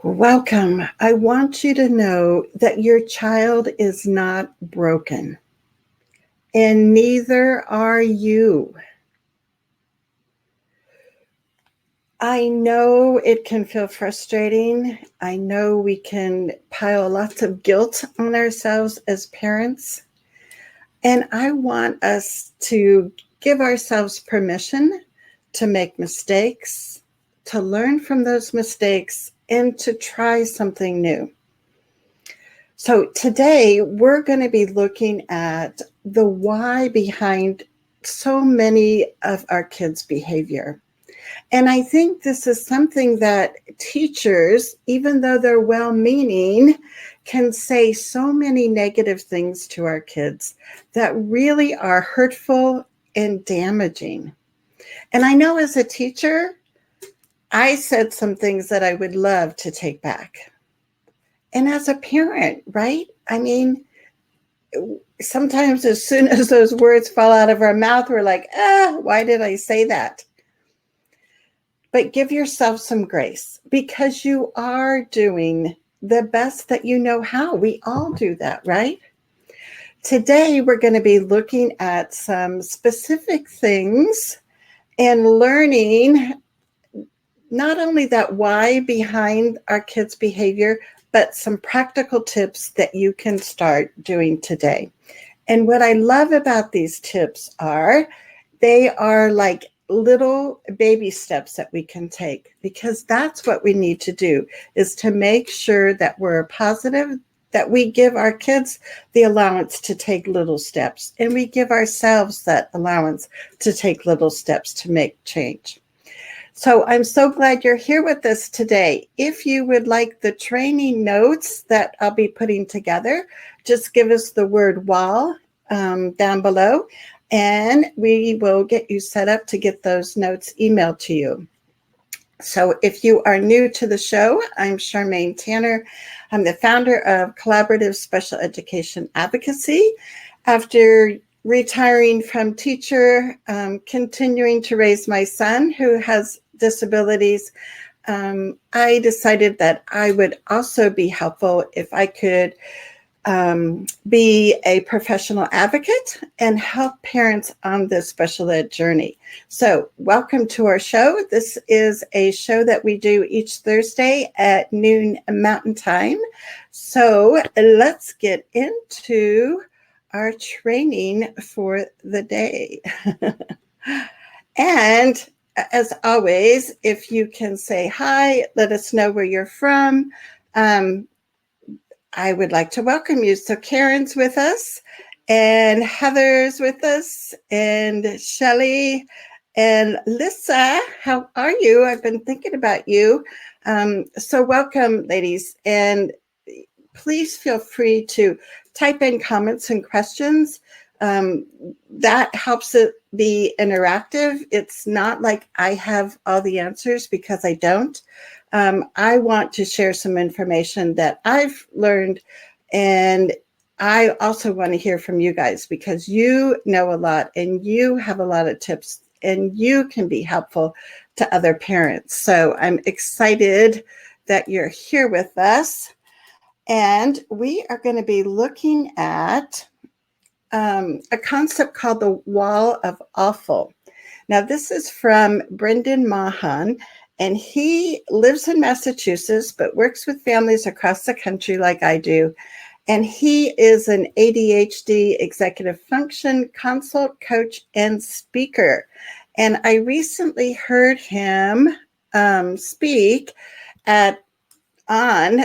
Welcome. I want you to know that your child is not broken, and neither are you. I know it can feel frustrating. I know we can pile lots of guilt on ourselves as parents. And I want us to give ourselves permission to make mistakes, to learn from those mistakes, and to try something new. So today we're going to be looking at the why behind so many of our kids' behavior. And I think this is something that teachers, even though they're well-meaning, can say so many negative things to our kids that really are hurtful and damaging. And I know as a teacher, I said some things that I would love to take back. And as a parent, right? I mean, sometimes as soon as those words fall out of our mouth, we're like, why did I say that? But give yourself some grace because you are doing the best that you know how. We all do that, right? Today, we're going to be looking at some specific things and learning not only that why behind our kids' behavior, but some practical tips that you can start doing today. And what I love about these tips are they are like little baby steps that we can take, because that's what we need to do, is to make sure that we're positive, that we give our kids the allowance to take little steps, and we give ourselves that allowance to take little steps to make change. So I'm so glad you're here with us today. If you would like the training notes that I'll be putting together, just give us the word "wall" down below, and we will get you set up to get those notes emailed to you. So if you are new to the show, I'm Charmaine Tanner. I'm the founder of Collaborative Special Education Advocacy. After retiring from teacher, continuing to raise my son who has disabilities, I decided that I would also be helpful if I could be a professional advocate and help parents on this special ed journey. So welcome to our show. This is a show that we do each Thursday at noon Mountain Time. So let's get into our training for the day. And as always, if you can say hi, let us know where you're from. I would like to welcome you. So Karen's with us, and Heather's with us, and Shelley, and Lissa. How are you? I've been thinking about you. So welcome, ladies. And please feel free to type in comments and questions. That helps it be interactive. It's not like I have all the answers, because I don't. I want to share some information that I've learned, and I also want to hear from you guys, because you know a lot and you have a lot of tips and you can be helpful to other parents. So I'm excited that you're here with us. And we are going to be looking at a concept called the wall of awful. Now, this is from Brendan Mahan, and he lives in Massachusetts, but works with families across the country like I do. And he is an ADHD executive function consult, coach, and speaker. And I recently heard him speak on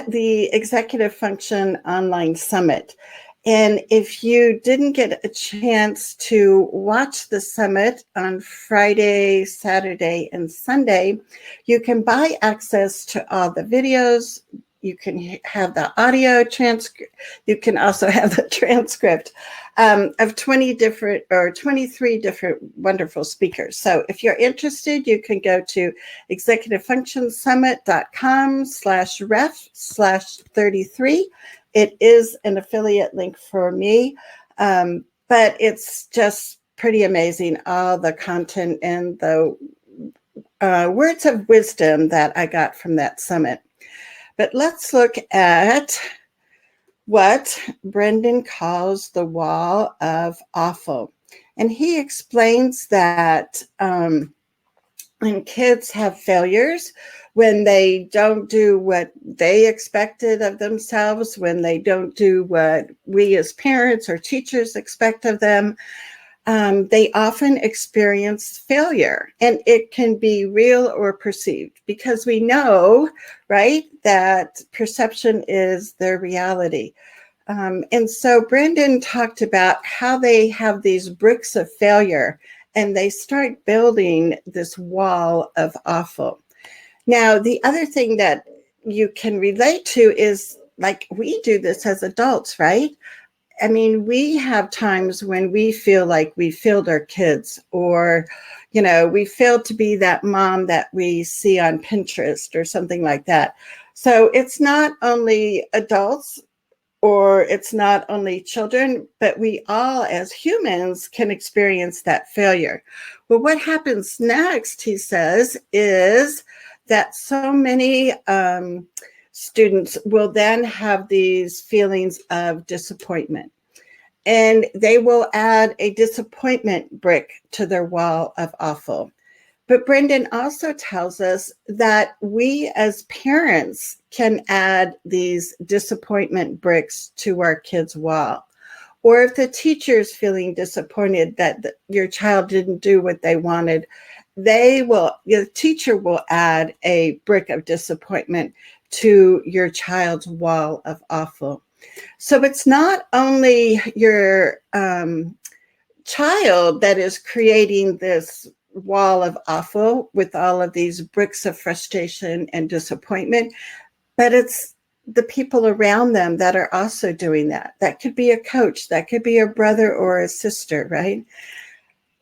the Executive Function Online Summit. And if you didn't get a chance to watch the summit on Friday, Saturday, and Sunday, you can buy access to all the videos. You can have the audio transcript. You can also have the transcript of 23 different wonderful speakers. So if you're interested, you can go to executivefunctionsummit.com/ref/33. It is an affiliate link for me, but it's just pretty amazing, all the content and the words of wisdom that I got from that summit. But let's look at what Brendan calls the wall of awful. And he explains that when kids have failures, when they don't do what they expected of themselves, when they don't do what we as parents or teachers expect of them, they often experience failure, and it can be real or perceived, because we know, right, that perception is their reality. And so Brendan talked about how they have these bricks of failure and they start building this wall of awful. Now, the other thing that you can relate to is, like, we do this as adults, right? I mean, we have times when we feel like we failed our kids, or, we failed to be that mom that we see on Pinterest or something like that. So it's not only adults, or it's not only children, but we all as humans can experience that failure. Well, what happens next, he says, is that so many students will then have these feelings of disappointment, and they will add a disappointment brick to their wall of awful. But Brendan also tells us that we as parents can add these disappointment bricks to our kids' wall. Or if the teacher's feeling disappointed that your child didn't do what they wanted, the teacher will add a brick of disappointment to your child's wall of awful. So it's not only your child that is creating this wall of awful with all of these bricks of frustration and disappointment, but it's the people around them that are also doing that. That could be a coach, that could be a brother or a sister, right?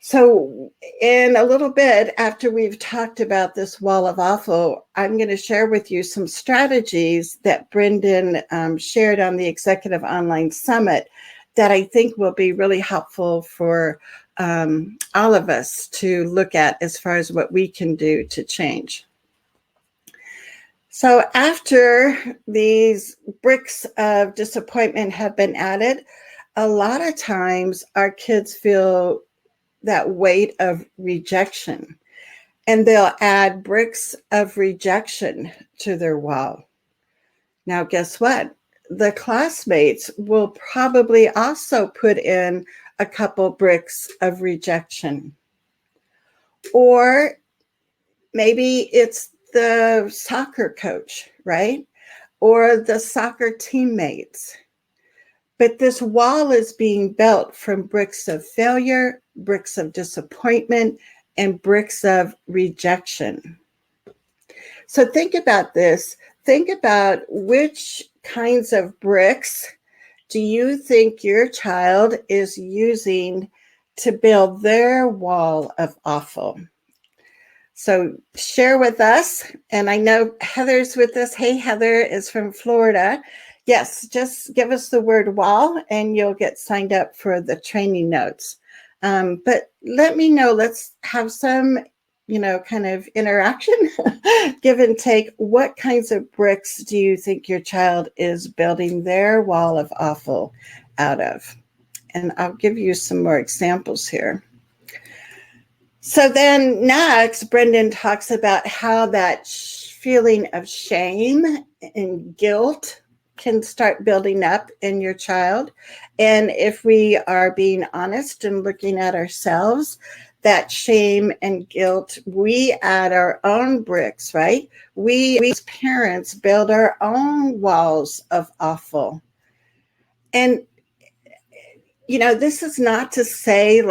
So in a little bit, after we've talked about this wall of awful, I'm going to share with you some strategies that Brendan shared on the Executive Online Summit that I think will be really helpful for all of us to look at as far as what we can do to change. So after these bricks of disappointment have been added, a lot of times our kids feel that weight of rejection, and they'll add bricks of rejection to their wall. Now, guess what? The classmates will probably also put in a couple bricks of rejection. Or maybe it's the soccer coach, right? Or the soccer teammates. But this wall is being built from bricks of failure, bricks of disappointment, and bricks of rejection. So think about this. Think about which kinds of bricks do you think your child is using to build their wall of awful? So share with us. And I know Heather's with us. Hey, Heather is from Florida. Yes, just give us the word wall and you'll get signed up for the training notes. But let me know, let's have some, kind of interaction, give and take. What kinds of bricks do you think your child is building their wall of awful out of? And I'll give you some more examples here. So then next, Brendan talks about how that feeling of shame and guilt can start building up in your child. And if we are being honest and looking at ourselves, that shame and guilt, we add our own bricks, right? We as parents build our own walls of awful. And, this is not to say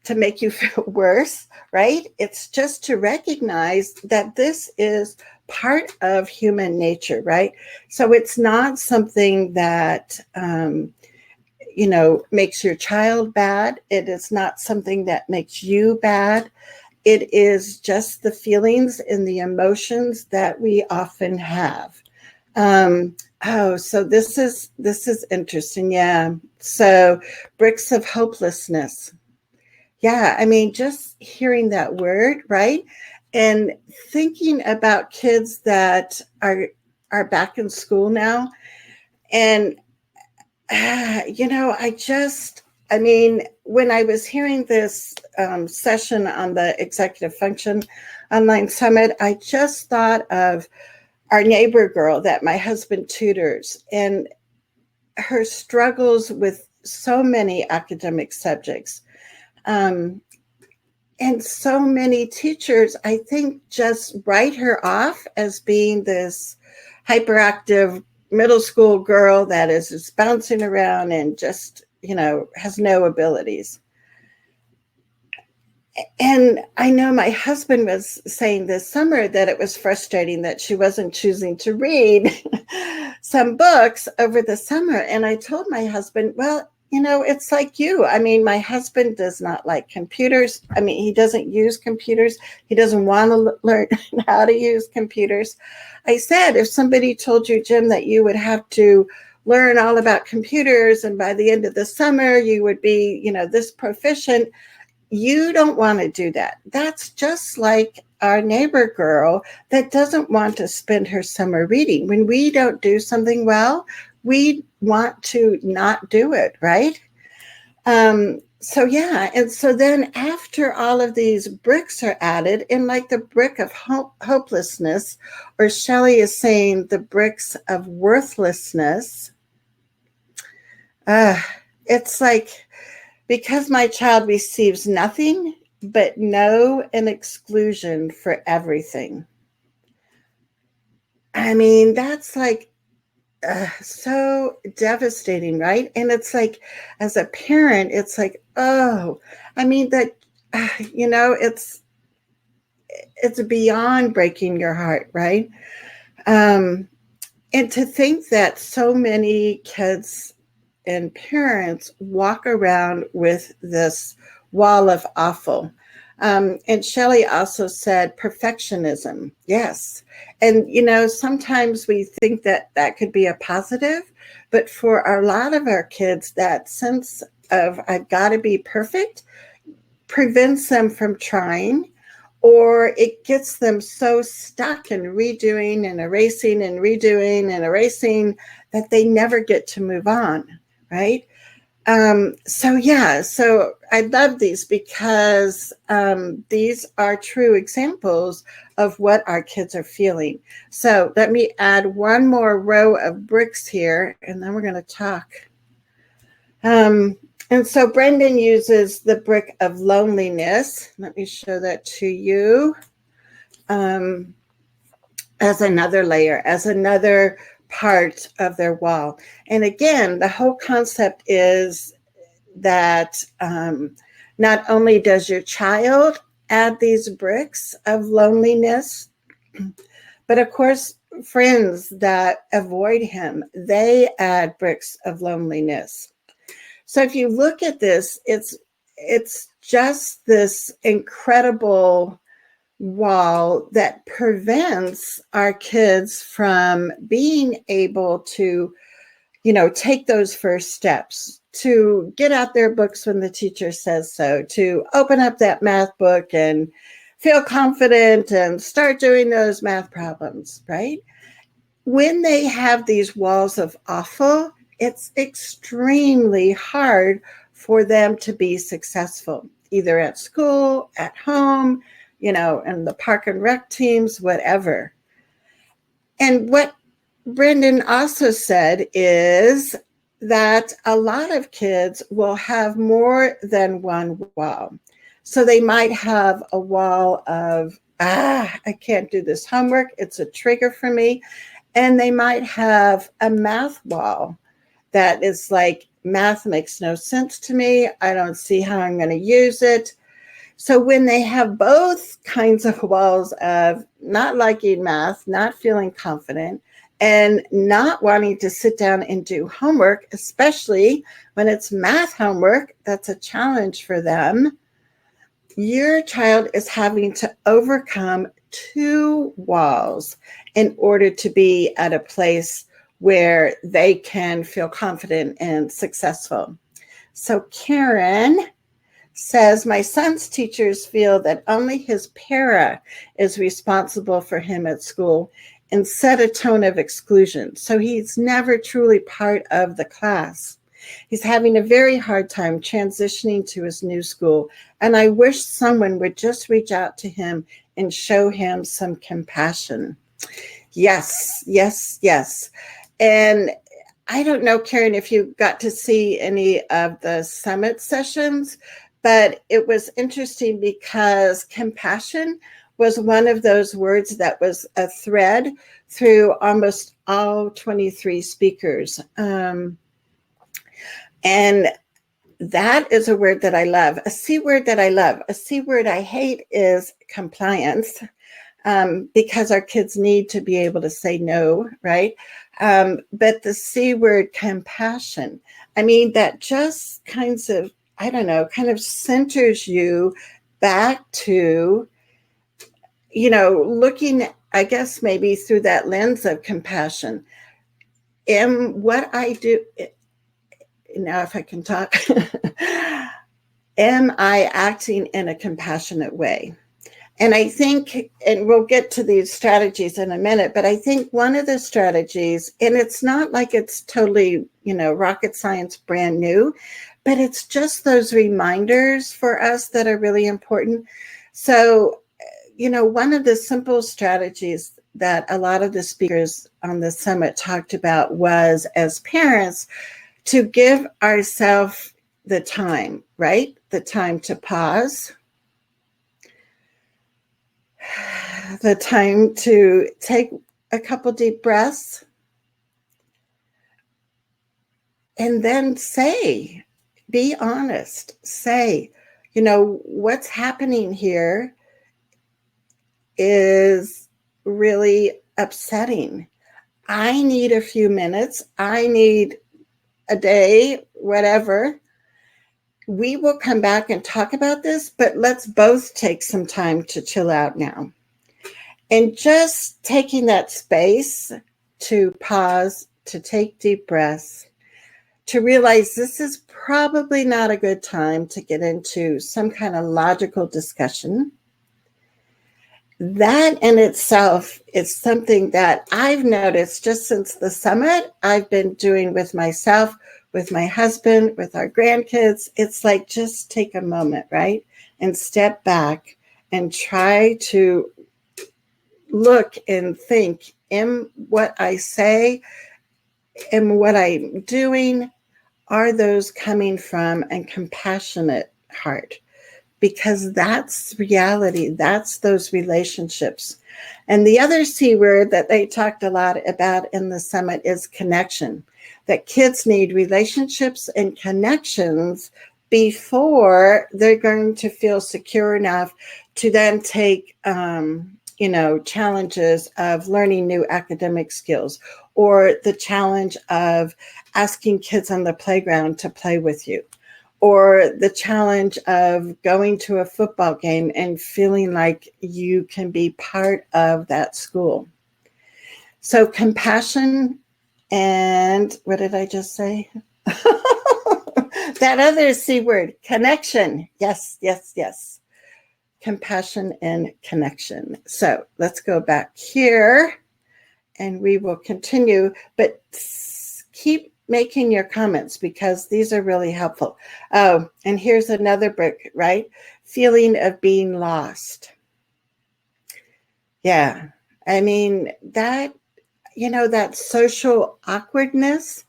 to make you feel worse, right? It's just to recognize that this is part of human nature, right? So it's not something that, makes your child bad. It is not something that makes you bad. It is just the feelings and the emotions that we often have. So this is interesting. Yeah. So bricks of hopelessness. Yeah, I mean, just hearing that word, right? And thinking about kids that are are back in school now. And, when I was hearing this session on the Executive Function Online Summit, I just thought of our neighbor girl that my husband tutors and her struggles with so many academic subjects. And so many teachers, I think, just write her off as being this hyperactive middle school girl that is just bouncing around and just, has no abilities. And I know my husband was saying this summer that it was frustrating that she wasn't choosing to read some books over the summer. And I told my husband, well, it's like you. I mean, my husband does not like computers. I mean, he doesn't use computers. He doesn't want to learn how to use computers. I said, if somebody told you, Jim, that you would have to learn all about computers and by the end of the summer you would be, this proficient, you don't want to do that. That's just like our neighbor girl that doesn't want to spend her summer reading. When we don't do something well, we want to not do it, right? And so then after all of these bricks are added, in like the brick of hopelessness, or Shelley is saying the bricks of worthlessness, it's like, because my child receives nothing but no and exclusion for everything. I mean, that's like so devastating, right? And it's like, as a parent, it's like, oh, I mean, that, it's beyond breaking your heart, right? And to think that so many kids and parents walk around with this wall of awful. And Shelley also said perfectionism. Yes. And, sometimes we think that that could be a positive, but for a lot of our kids, that sense of I've got to be perfect prevents them from trying, or it gets them so stuck in redoing and erasing and redoing and erasing that they never get to move on. Right. So I love these because these are true examples of what our kids are feeling. So let me add one more row of bricks here, and then we're going to talk. And so Brendan uses the brick of loneliness. Let me show that to you as another layer, as another part of their wall. And again, the whole concept is that not only does your child add these bricks of loneliness, but of course, friends that avoid him, they add bricks of loneliness. So if you look at this, it's just this incredible wall that prevents our kids from being able to, take those first steps, to get out their books when the teacher says so, to open up that math book and feel confident and start doing those math problems, right? When they have these walls of awful, it's extremely hard for them to be successful, either at school, at home, in the park and rec teams, whatever. And what Brendan also said is that a lot of kids will have more than one wall. So they might have a wall of, I can't do this homework. It's a trigger for me. And they might have a math wall that is like, math makes no sense to me. I don't see how I'm going to use it. So when they have both kinds of walls of not liking math, not feeling confident, and not wanting to sit down and do homework, especially when it's math homework, that's a challenge for them, your child is having to overcome two walls in order to be at a place where they can feel confident and successful. So Karen says, my son's teachers feel that only his para is responsible for him at school and set a tone of exclusion. So he's never truly part of the class. He's having a very hard time transitioning to his new school. And I wish someone would just reach out to him and show him some compassion. Yes, yes, yes. And I don't know, Karen, if you got to see any of the summit sessions, but it was interesting because compassion was one of those words that was a thread through almost all 23 speakers. And that is a word that I love. A C word that I love. A C word I hate is compliance, because our kids need to be able to say no, right? But the C word, compassion, I mean, that just kind of centers you back to, looking, I guess, maybe through that lens of compassion. What I do, now if I can talk, am I acting in a compassionate way? And I think, and we'll get to these strategies in a minute, but I think one of the strategies, and it's not like it's totally, rocket science brand new, but it's just those reminders for us that are really important. So, one of the simple strategies that a lot of the speakers on the summit talked about was, as parents, to give ourselves the time, right? The time to pause, the time to take a couple deep breaths, and then be honest, say, what's happening here is really upsetting. I need a few minutes. I need a day, whatever. We will come back and talk about this, but let's both take some time to chill out now. And just taking that space to pause, to take deep breaths, to realize this is probably not a good time to get into some kind of logical discussion. That in itself is something that I've noticed just since the summit. I've been doing with myself, with my husband, with our grandkids. It's like, just take a moment, right? And step back and try to look and think, am what I say, am what I'm doing, are those coming from a compassionate heart? Because that's reality. That's those relationships. And the other C word that they talked a lot about in the summit is connection. That kids need relationships and connections before they're going to feel secure enough to then take challenges of learning new academic skills, or the challenge of asking kids on the playground to play with you, or the challenge of going to a football game and feeling like you can be part of that school. So compassion, and what did I just say? That other C word, connection. Yes, yes, yes. Compassion and connection. So let's go back here and we will continue, but keep making your comments because these are really helpful. Oh, and here's another brick, right? Feeling of being lost. Yeah. I mean, that, that social awkwardness.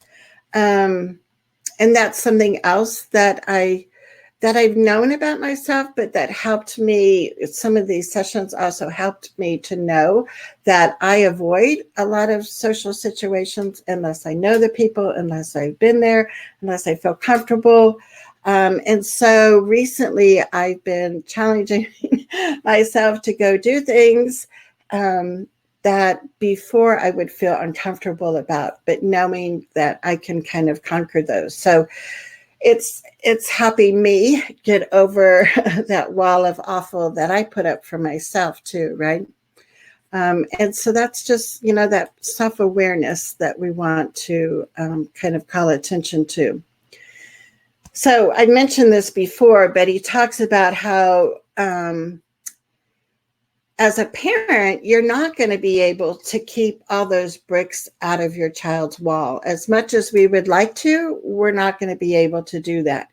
And that's something else that I've known about myself, but that helped me. Some of these sessions also helped me to know that I avoid a lot of social situations unless I know the people, unless I've been there, unless I feel comfortable. And so recently I've been challenging myself to go do things that before I would feel uncomfortable about, but knowing that I can kind of conquer those. So it's helping me get over that wall of awful that I put up for myself too, right? And so that's just, that self-awareness that we want to kind of call attention to. So I mentioned this before, but he talks about how as a parent, you're not going to be able to keep all those bricks out of your child's wall. As much as we would like to, we're not going to be able to do that.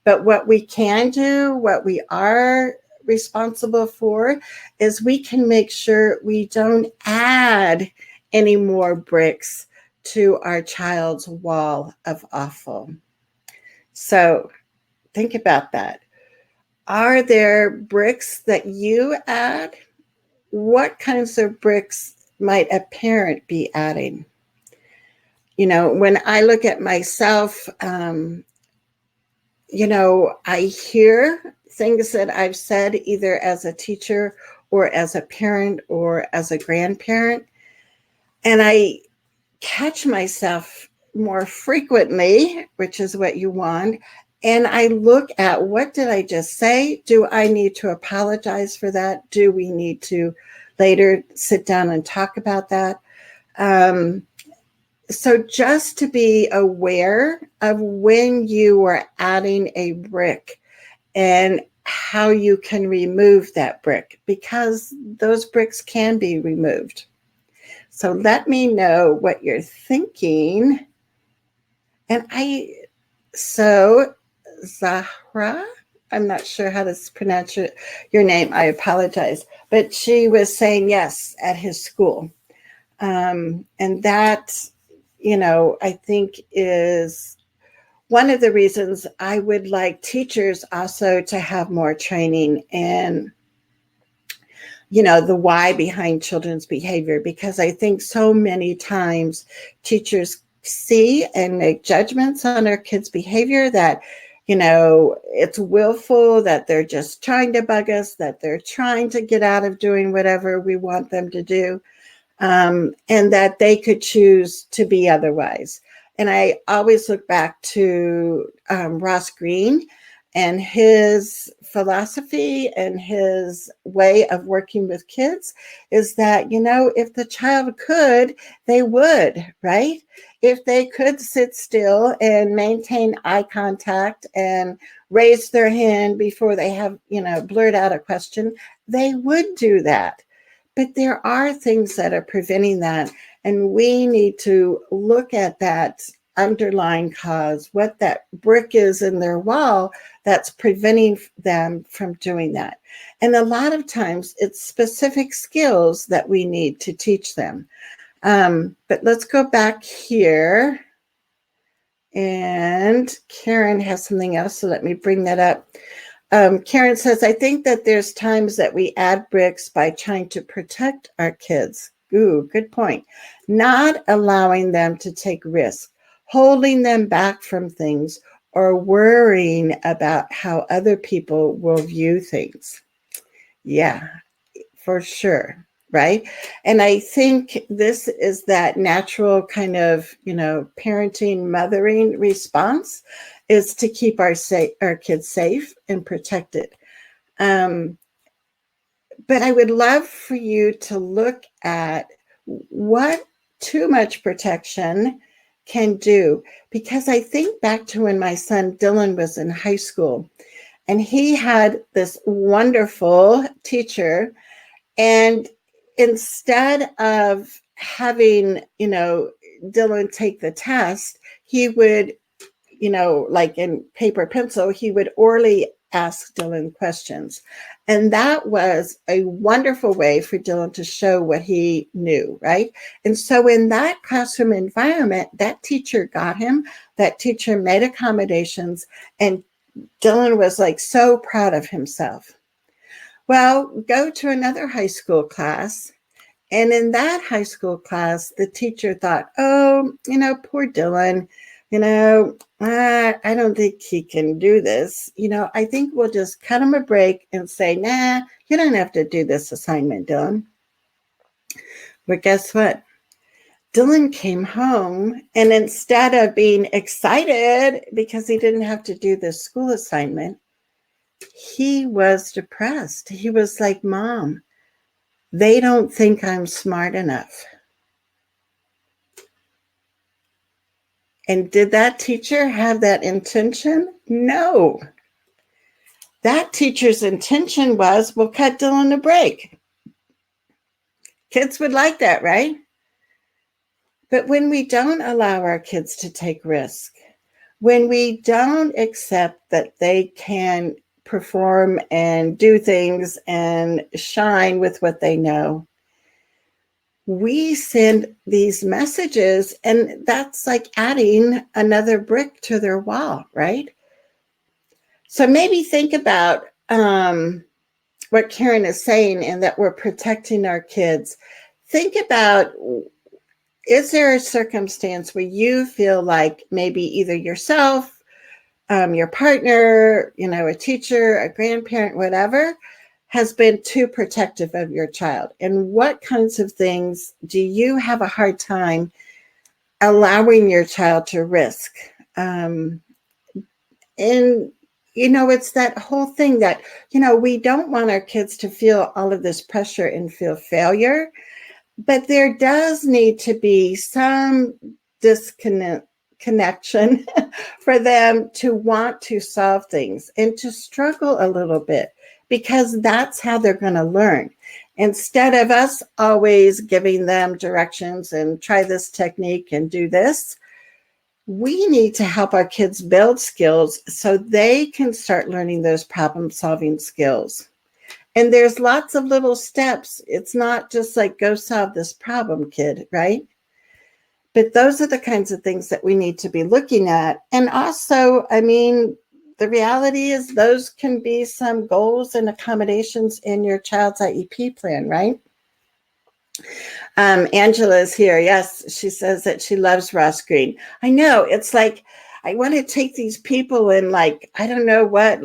But what we can do, what we are responsible for, is we can make sure we don't add any more bricks to our child's wall of awful. So think about that. Are there bricks that you add? What kinds of bricks might a parent be adding? When I look at myself, I hear things that I've said either as a teacher or as a parent or as a grandparent, and I catch myself more frequently, which is what you want. And I look at, what did I just say? Do I need to apologize for that? Do we need to later sit down and talk about that? So just to be aware of when you are adding a brick and how you can remove that brick, because those bricks can be removed. So let me know what you're thinking. And Zahra, I'm not sure how to pronounce your name. I apologize. But she was saying yes at his school. And that, I think is one of the reasons I would like teachers also to have more training and the why behind children's behavior, because I think so many times teachers see and make judgments on their kids' behavior that, it's willful, that they're just trying to bug us, that they're trying to get out of doing whatever we want them to do, and that they could choose to be otherwise. And I always look back to Ross Greene and his philosophy and his way of working with kids is that, if the child could, they would, right? If they could sit still and maintain eye contact and raise their hand before they have, blurt out a question, they would do that. But there are things that are preventing that. And we need to look at that underlying cause, what that brick is in their wall that's preventing them from doing that. And a lot of times it's specific skills that we need to teach them. But let's go back here. And Karen has something else, so let me bring that up. Karen says, I think that there's times that we add bricks by trying to protect our kids. Ooh, good point. Not allowing them to take risks, holding them back from things, or worrying about how other people will view things. Yeah, for sure. Right. And I think this is that natural kind of, parenting, mothering response is to keep our kids safe and protected. But I would love for you to look at what too much protection can do, because I think back to when my son Dylan was in high school and he had this wonderful teacher, and instead of having, Dylan take the test, he would, like in paper pencil, he would orally ask Dylan questions. And that was a wonderful way for Dylan to show what he knew, right? And so in that classroom environment, that teacher got him, that teacher made accommodations, and Dylan was like so proud of himself. Well, go to another high school class. And in that high school class, the teacher thought, oh, poor Dylan, I don't think he can do this. I think we'll just cut him a break and say, nah, you don't have to do this assignment, Dylan. But guess what? Dylan came home, and instead of being excited because he didn't have to do this school assignment, he was depressed. He was like, Mom, they don't think I'm smart enough. And did that teacher have that intention? No. That teacher's intention was, we'll cut Dylan a break. Kids would like that, right? But when we don't allow our kids to take risk, when we don't accept that they can perform and do things and shine with what they know, we send these messages, and that's like adding another brick to their wall, right? So maybe think about what Karen is saying, and that we're protecting our kids. Think about, is there a circumstance where you feel like maybe either yourself, your partner, a teacher, a grandparent, whatever, has been too protective of your child? And what kinds of things do you have a hard time allowing your child to risk? And it's that whole thing that, we don't want our kids to feel all of this pressure and feel failure, but there does need to be some connection for them to want to solve things and to struggle a little bit, because that's how they're going to learn. Instead of us always giving them directions and try this technique and do this, we need to help our kids build skills so they can start learning those problem-solving skills. And there's lots of little steps. It's not just like, go solve this problem, kid, right? But those are the kinds of things that we need to be looking at. And also, the reality is those can be some goals and accommodations in your child's IEP plan, right? Angela is here. Yes, she says that she loves Ross Green. I know, it's like, I want to take these people and I don't know what,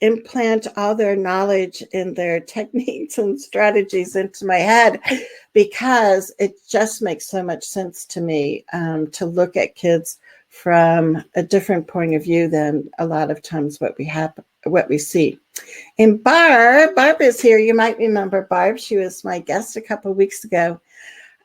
implant all their knowledge and their techniques and strategies into my head, because it just makes so much sense to me to look at kids from a different point of view than a lot of times what we see. And Barb is here. You might remember Barb. She was my guest a couple of weeks ago.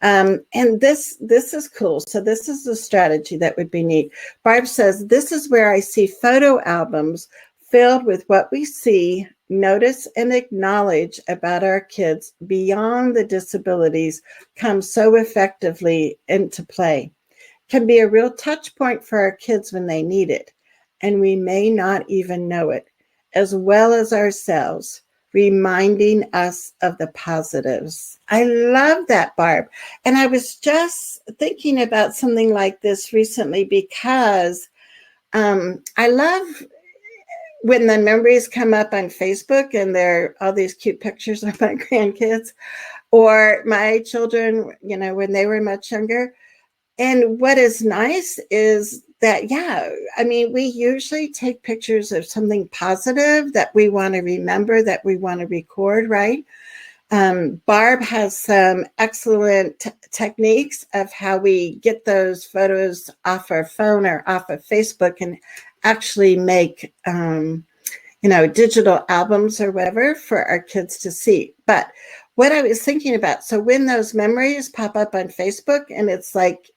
And this is cool. So this is the strategy that would be neat. Barb says, this is where I see photo albums filled with what we see, notice, and acknowledge about our kids beyond the disabilities come so effectively into play. Can be a real touch point for our kids when they need it, and we may not even know it, as well as ourselves, reminding us of the positives. I love that, Barb. And I was just thinking about something like this recently, because I love when the memories come up on Facebook and there are all these cute pictures of my grandkids or my children, when they were much younger. And what is nice is that, we usually take pictures of something positive that we want to remember, that we want to record, right? Barb has some excellent techniques of how we get those photos off our phone or off of Facebook and actually make, digital albums or whatever for our kids to see. But what I was thinking about, so when those memories pop up on Facebook and it's like,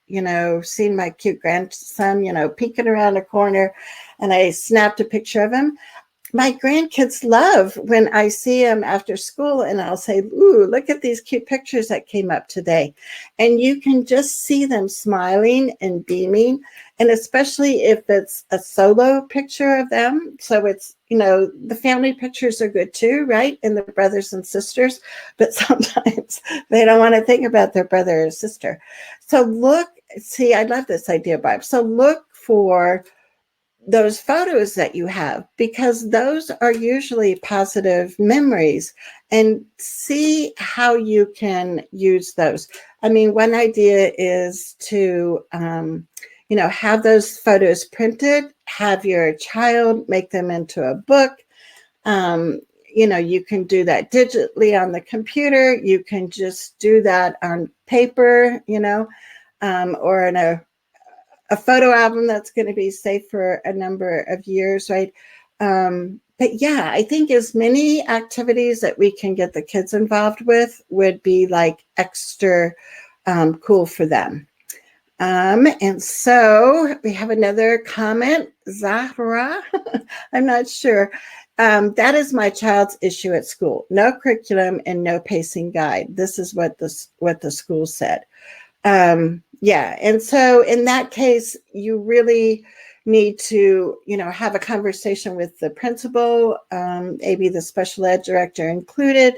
seeing my cute grandson, peeking around a corner, and I snapped a picture of him. My grandkids love when I see them after school and I'll say, ooh, look at these cute pictures that came up today. And you can just see them smiling and beaming. And especially if it's a solo picture of them. So it's, the family pictures are good too, right? And the brothers and sisters, but sometimes they don't want to think about their brother or sister. So I love this idea, Barb. So look for those photos that you have, because those are usually positive memories, and see how you can use those. One idea is to, have those photos printed, have your child make them into a book. You can do that digitally on the computer. You can just do that on paper, or in a photo album that's going to be safe for a number of years, right? But I think as many activities that we can get the kids involved with would be extra cool for them. And so we have another comment, Zahra, I'm not sure. That is my child's issue at school. No curriculum and no pacing guide. This is what the school said. Yeah. And so in that case, you really need to, have a conversation with the principal, maybe the special ed director included,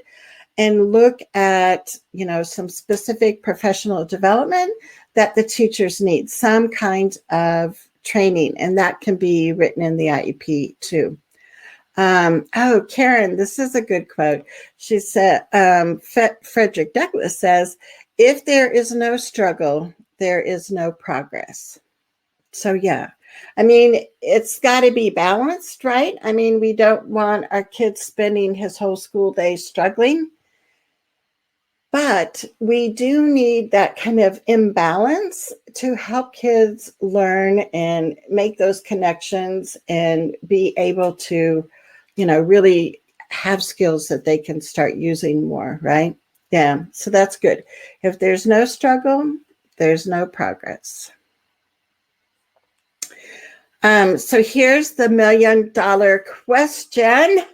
and look at, some specific professional development that the teachers need, some kind of training, and that can be written in the IEP too. Karen, this is a good quote. She said, Frederick Douglass says, if there is no struggle, there is no progress. So, yeah, I mean, it's got to be balanced, right? I mean, we don't want our kids spending his whole school day struggling, but we do need that kind of imbalance to help kids learn and make those connections and be able to, really have skills that they can start using more, right? Yeah, so that's good. If there's no struggle, there's no progress. So here's the $1 million question.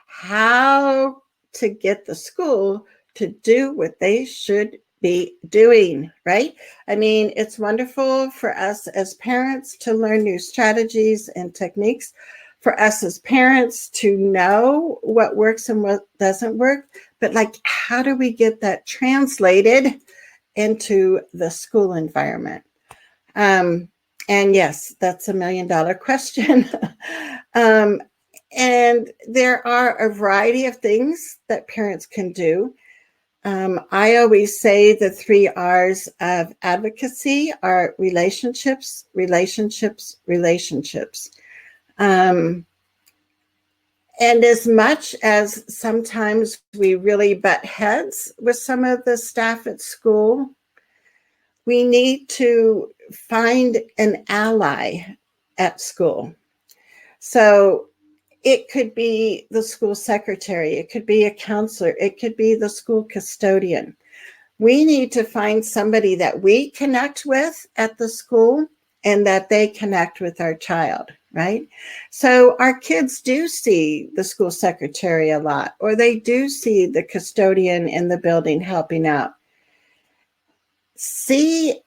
How to get the school to do what they should be doing, right? I mean, it's wonderful for us as parents to learn new strategies and techniques, for us as parents to know what works and what doesn't work, but how do we get that translated into the school environment? And yes, that's $1 million question. And there are a variety of things that parents can do. I always say the 3 R's of advocacy are relationships, relationships, relationships. And as much as sometimes we really butt heads with some of the staff at school, we need to find an ally at school. So it could be the school secretary, it could be a counselor, it could be the school custodian. We need to find somebody that we connect with at the school and that they connect with our child, right? So our kids do see the school secretary a lot, or they do see the custodian in the building helping out. See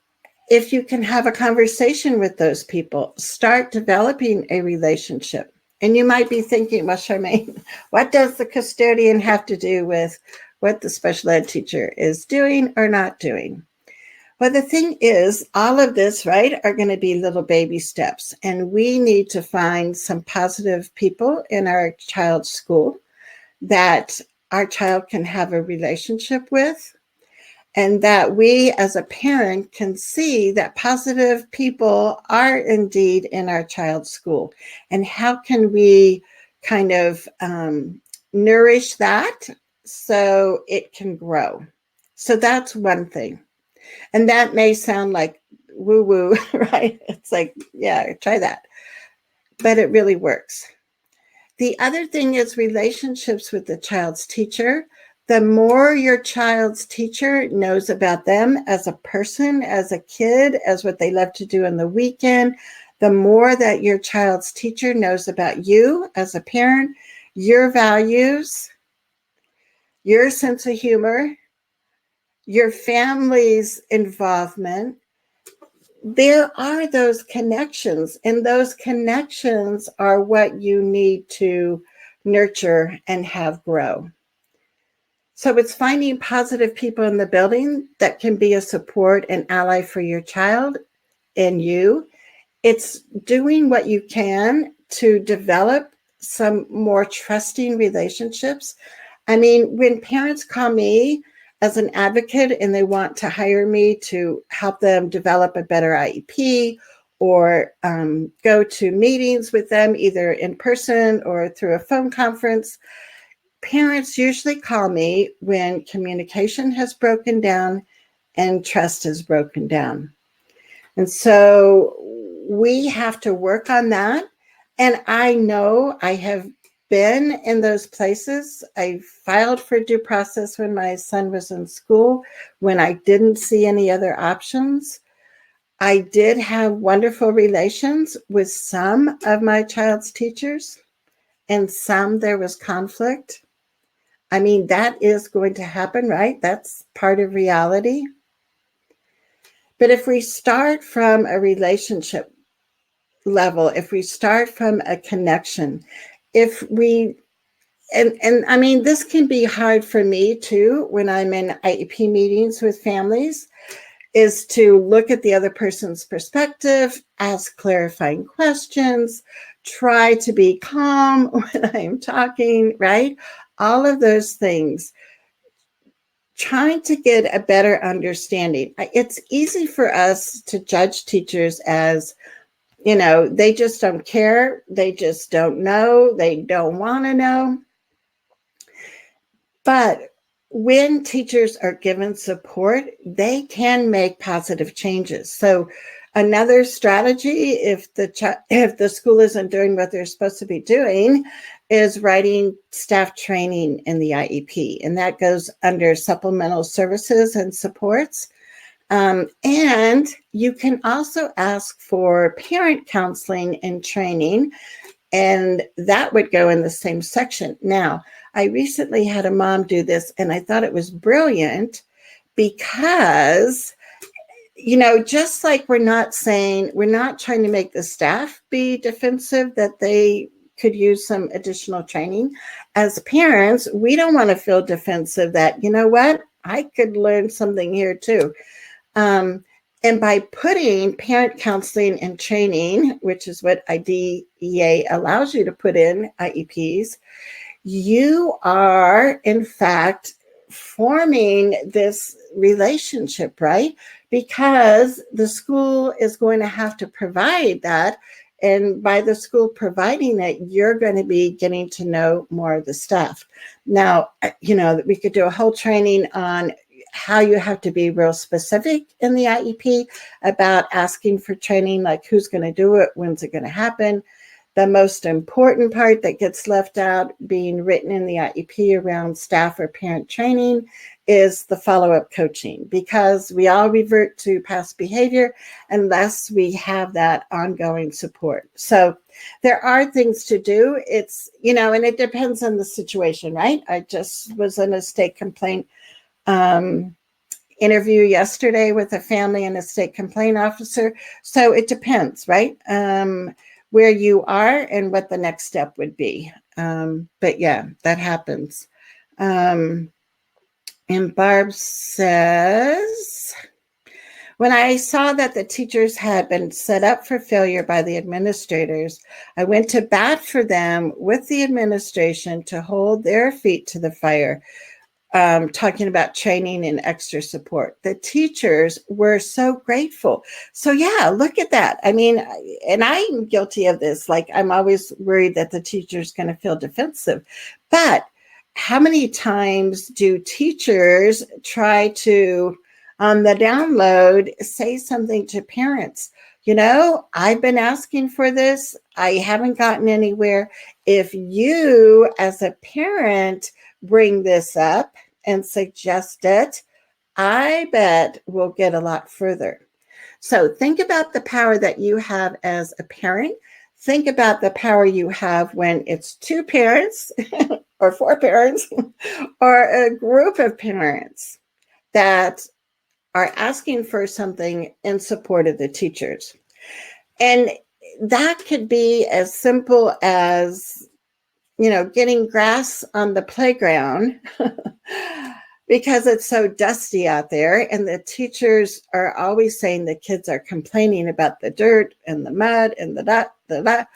if you can have a conversation with those people. Start developing a relationship. And you might be thinking, well, Charmaine, what does the custodian have to do with what the special ed teacher is doing or not doing? Well, the thing is, all of this, right, are going to be little baby steps. And we need to find some positive people in our child's school that our child can have a relationship with, and that we as a parent can see that positive people are indeed in our child's school. And how can we kind of nourish that so it can grow? So that's one thing. And that may sound like woo-woo, right? It's like, yeah, try that. But it really works. The other thing is relationships with the child's teacher. The more your child's teacher knows about them as a person, as a kid, as what they love to do on the weekend, the more that your child's teacher knows about you as a parent, your values, your sense of humor, your family's involvement. There are those connections, and those connections are what you need to nurture and have grow. So it's finding positive people in the building that can be a support and ally for your child and you. It's doing what you can to develop some more trusting relationships. I mean, when parents call me as an advocate and they want to hire me to help them develop a better IEP or go to meetings with them either in person or through a phone conference, parents usually call me when communication has broken down and trust has broken down. And so we have to work on that. And I know I have been in those places. I filed for due process when my son was in school, when I didn't see any other options. I did have wonderful relations with some of my child's teachers. and some there was conflict. I mean, that is going to happen, right? That's part of reality. But if we start from a relationship level, if we start from a connection, if we and I mean, this can be hard for me too when I'm in IEP meetings with families, is to look at the other person's perspective, ask clarifying questions, try to be calm when I'm talking, right? All of those things, trying to get a better understanding. It's easy for us to judge teachers as, they just don't care, they just don't know, they don't want to know. But when teachers are given support, they can make positive changes. So another strategy, if the school isn't doing what they're supposed to be doing, is writing staff training in the IEP. And that goes under supplemental services and supports. And you can also ask for parent counseling and training, and that would go in the same section. Now, I recently had a mom do this, and I thought it was brilliant because, just like we're not trying to make the staff be defensive, that they could use some additional training. As parents, we don't want to feel defensive that, what, I could learn something here too. And by putting parent counseling and training, which is what IDEA allows you to put in IEPs, you are, in fact, forming this relationship, right? Because the school is going to have to provide that. And by the school providing it, you're going to be getting to know more of the staff. Now, we could do a whole training on how you have to be real specific in the IEP about asking for training, like who's going to do it, when's it going to happen. The most important part that gets left out being written in the IEP around staff or parent training is the follow-up coaching, because we all revert to past behavior unless we have that ongoing support. So there are things to do. It's, and it depends on the situation, right? I just was in a state complaint interview yesterday with a family and a state complaint officer. So it depends, right? Where you are and what the next step would be. But yeah, that happens. And Barb says, when I saw that the teachers had been set up for failure by the administrators, I went to bat for them with the administration to hold their feet to the fire. Talking about training and extra support. The teachers were so grateful. So yeah, look at that. I mean, and I'm guilty of this. Like, I'm always worried that the teacher's going to feel defensive. But how many times do teachers try to, on the download, say something to parents? I've been asking for this. I haven't gotten anywhere. If you, as a parent, bring this up and suggest it, I bet we'll get a lot further. So think about the power that you have as a parent. Think about the power you have when it's two parents or four parents or a group of parents that are asking for something in support of the teachers. And that could be as simple as, getting grass on the playground because it's so dusty out there. And the teachers are always saying the kids are complaining about the dirt and the mud and the.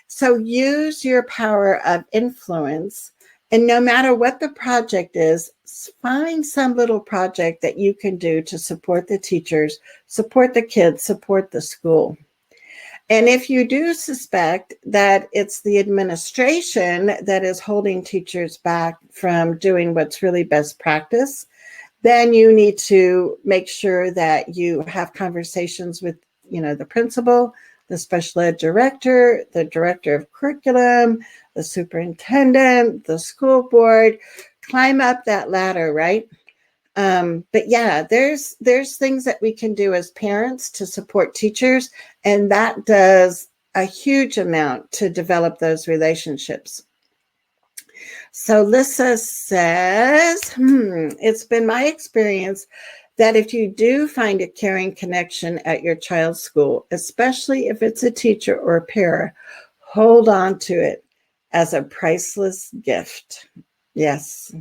So use your power of influence. And no matter what the project is, find some little project that you can do to support the teachers, support the kids, support the school. And if you do suspect that it's the administration that is holding teachers back from doing what's really best practice, then you need to make sure that you have conversations with, the principal, the special ed director, the director of curriculum, the superintendent, the school board. Climb up that ladder, right? But yeah, there's things that we can do as parents to support teachers, and that does a huge amount to develop those relationships. So Lissa says, it's been my experience that if you do find a caring connection at your child's school, especially if it's a teacher or a para, hold on to it as a priceless gift. Yes.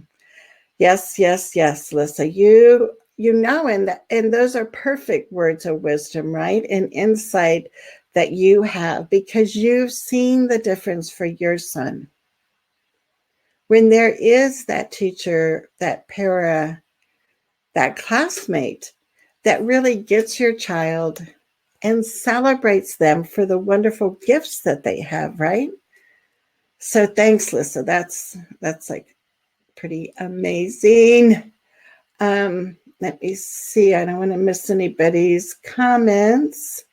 Yes, yes, yes, Lissa. You know, and those are perfect words of wisdom, right? And insight that you have because you've seen the difference for your son. When there is that teacher, that para, that classmate that really gets your child and celebrates them for the wonderful gifts that they have, right? So thanks, Lissa. That's like pretty amazing. Let me see. I don't want to miss anybody's comments.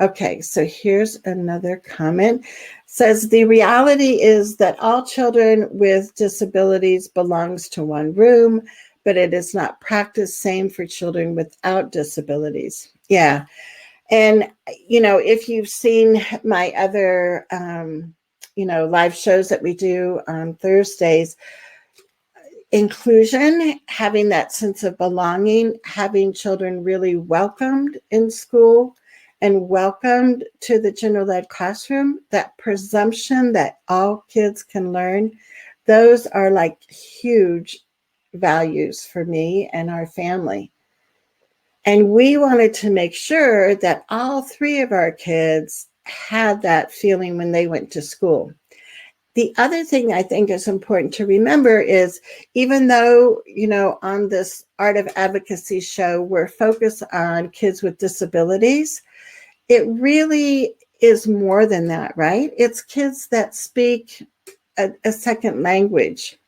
Okay, so here's another comment. It says the reality is that all children with disabilities belongs to one room, but it is not practiced same for children without disabilities. Yeah. And if you've seen my other live shows that we do on Thursdays, inclusion, having that sense of belonging, having children really welcomed in school and welcomed to the general ed classroom, that presumption that all kids can learn, those are like huge values for me and our family. And we wanted to make sure that all three of our kids had that feeling when they went to school. The other thing I think is important to remember is even though, on this Art of Advocacy show, we're focused on kids with disabilities, it really is more than that, right? It's kids that speak a second language,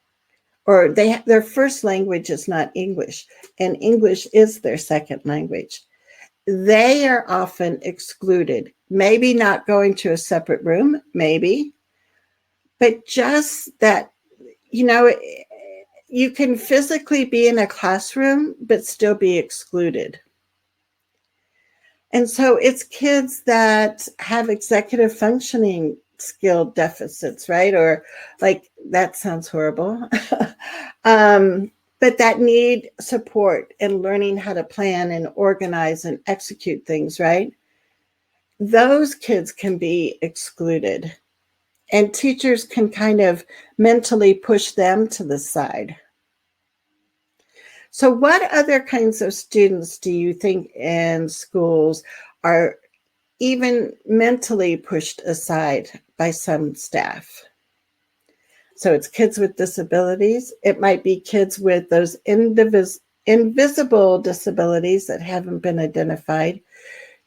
or their first language is not English, and English is their second language. They are often excluded, maybe not going to a separate room, maybe, but just that, you can physically be in a classroom, but still be excluded. And so it's kids that have executive functioning skill deficits, right? Or like, that sounds horrible. But that need support and learning how to plan and organize and execute things, right? Those kids can be excluded. And teachers can kind of mentally push them to the side. So what other kinds of students do you think in schools are even mentally pushed aside by some staff? So it's kids with disabilities. It might be kids with those invisible disabilities that haven't been identified.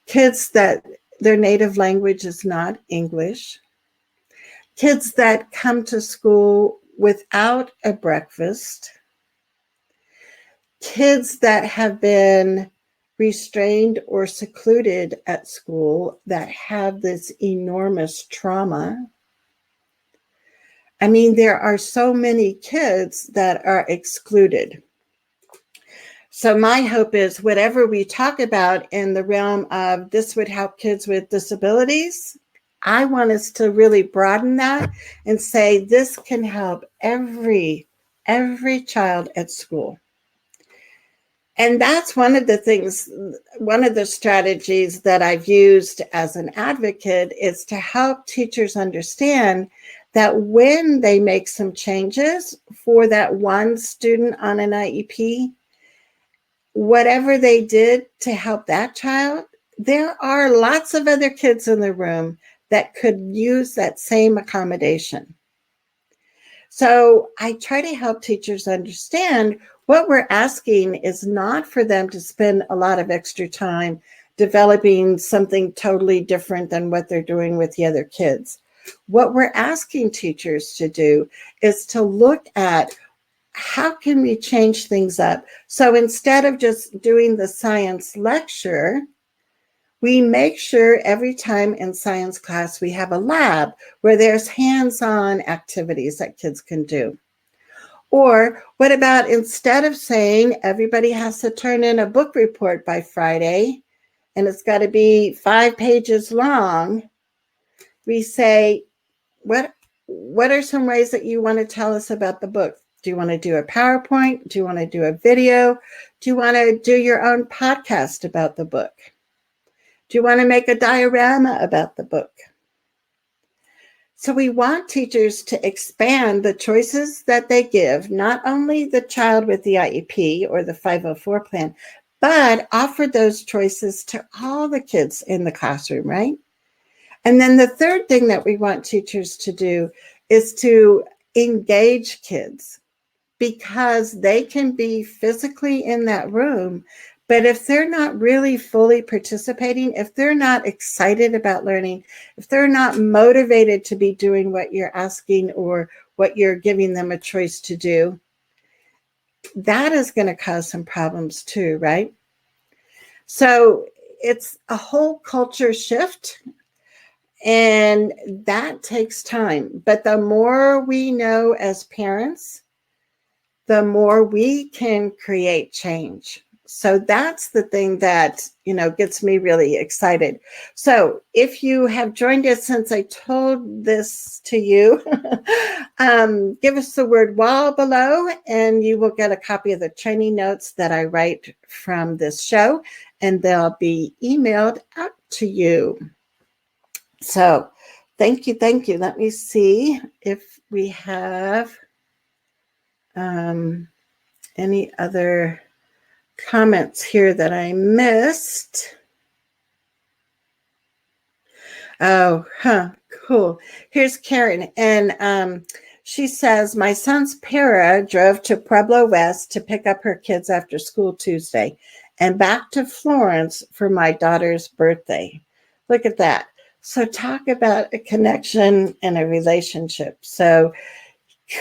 Kids that their native language is not English. Kids that come to school without a breakfast. Kids that have been restrained or secluded at school that have this enormous trauma. I mean, there are so many kids that are excluded. So my hope is whatever we talk about in the realm of this would help kids with disabilities, I want us to really broaden that and say this can help every child at school. And that's one of the strategies that I've used as an advocate is to help teachers understand that when they make some changes for that one student on an IEP, whatever they did to help that child, there are lots of other kids in the room that could use that same accommodation. So I try to help teachers understand what we're asking is not for them to spend a lot of extra time developing something totally different than what they're doing with the other kids. What we're asking teachers to do is to look at how can we change things up? So instead of just doing the science lecture, we make sure every time in science class we have a lab where there's hands-on activities that kids can do. Or what about instead of saying everybody has to turn in a book report by Friday and it's got to be 5 pages long, we say, what what are some ways that you want to tell us about the book? Do you want to do a PowerPoint? Do you want to do a video? Do you want to do your own podcast about the book? Do you want to make a diorama about the book? So we want teachers to expand the choices that they give, not only the child with the IEP or the 504 plan, but offer those choices to all the kids in the classroom, right? And then the third thing that we want teachers to do is to engage kids, because they can be physically in that room, but if they're not really fully participating, if they're not excited about learning, if they're not motivated to be doing what you're asking or what you're giving them a choice to do, that is going to cause some problems too, right? So it's a whole culture shift, and that takes time. But the more we know as parents, the more we can create change. So that's the thing that, gets me really excited. So if you have joined us since I told this to you, give us the word "wall" below, and you will get a copy of the training notes that I write from this show, and they'll be emailed out to you. So thank you. Let me see if we have any other comments here that I missed. Oh, cool. Here's Karen, and she says, my son's para drove to Pueblo West to pick up her kids after school Tuesday and back to Florence for my daughter's birthday. Look at that. So talk about a connection and a relationship. So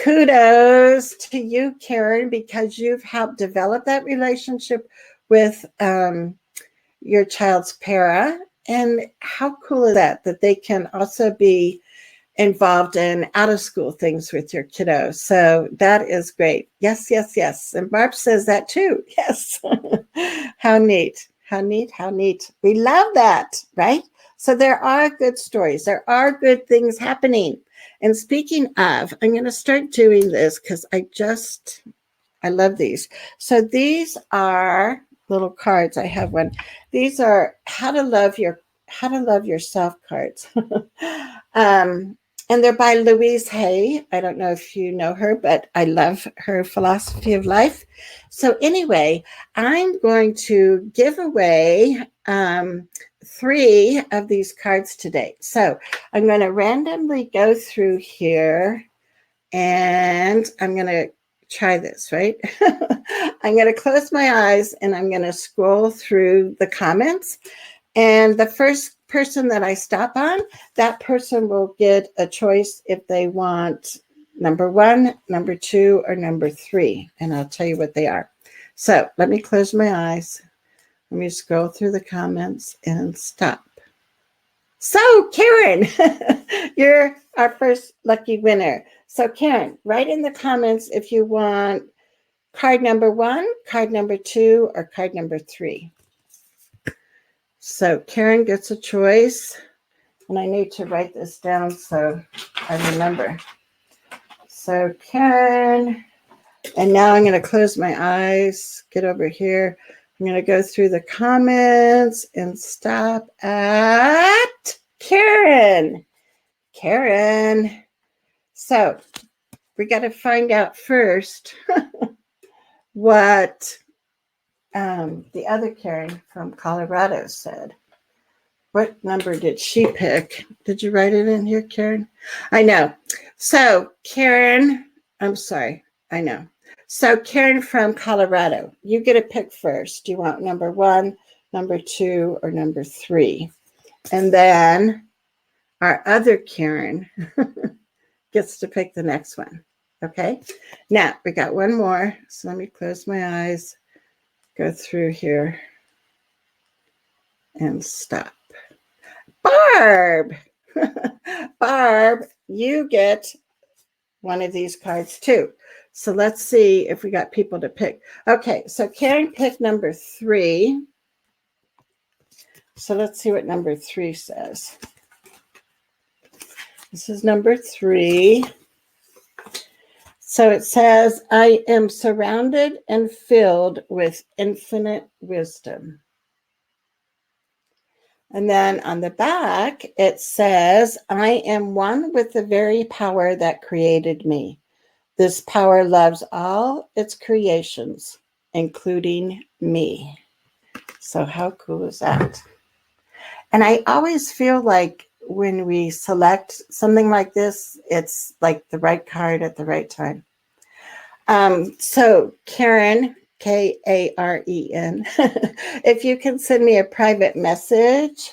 kudos to you, Karen, because you've helped develop that relationship with your child's para. And how cool is that they can also be involved in out-of-school things with your kiddo. So that is great. Yes. And Barb says that too. Yes. How neat. We love that, right? So there are good stories. There are good things happening. And speaking of, I'm going to start doing this because I love these. So these are little cards. I have one. These are how to love yourself cards. And they're by Louise Hay. I don't know if you know her, but I love her philosophy of life. So anyway, I'm going to give away 3 of these cards today. So I'm going to randomly go through here, and I'm going to try this, right? I'm going to close my eyes, and I'm going to scroll through the comments. And the first person that I stop on, that person will get a choice if they want number 1, number 2, or number 3. And I'll tell you what they are. So let me close my eyes. Let me scroll through the comments and stop. So Karen, you're our first lucky winner. So Karen, write in the comments if you want card number 1, card number 2, or card number 3. So Karen gets a choice, and I need to write this down so I remember. So Karen, and now I'm going to close my eyes, get over here. I'm going to go through the comments and stop at Karen. So we got to find out first what the other Karen from Colorado said. What number did she pick? Did you write it in here, Karen? I know. So Karen, I'm sorry. I know. So Karen from Colorado, you get to pick first. Do you want number 1, number 2, or number 3? And then our other Karen gets to pick the next one. Okay. Now we got one more. So let me close my eyes, go through here, and stop. Barb, Barb, you get one of these cards too. So let's see if we got people to pick. Okay, so Karen picked number 3. So let's see what number 3 says. This is number 3. So it says, I am surrounded and filled with infinite wisdom. And then on the back, it says, I am one with the very power that created me. This power loves all its creations, including me. So how cool is that? And I always feel like when we select something like this, it's like the right card at the right time. So Karen, Karen, if you can send me a private message,